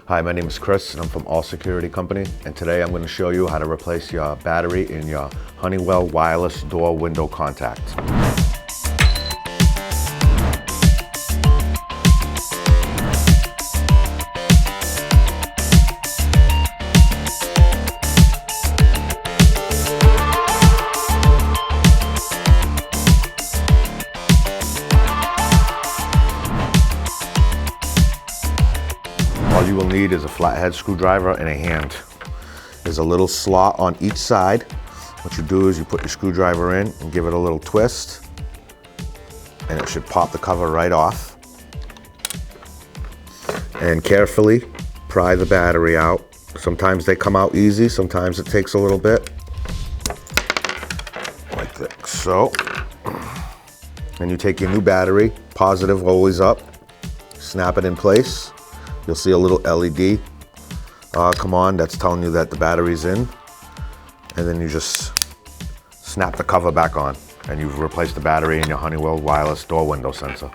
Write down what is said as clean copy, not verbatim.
Hi, my name is Chris and I'm from All Security Company, and today I'm going to show you how to replace your battery in your Honeywell wireless door window contact. All you will need is a flathead screwdriver and a hand. There's a little slot on each side. What you do is you put your screwdriver in and give it a little twist, and it should pop the cover right off. And carefully pry the battery out. Sometimes they come out easy, sometimes it takes a little bit. Like this, so. And you take your new battery, positive always up, snap it in place. You'll see a little LED come on that's telling you that the battery's in. And then you just snap the cover back on and you've replaced the battery in your Honeywell wireless door window sensor.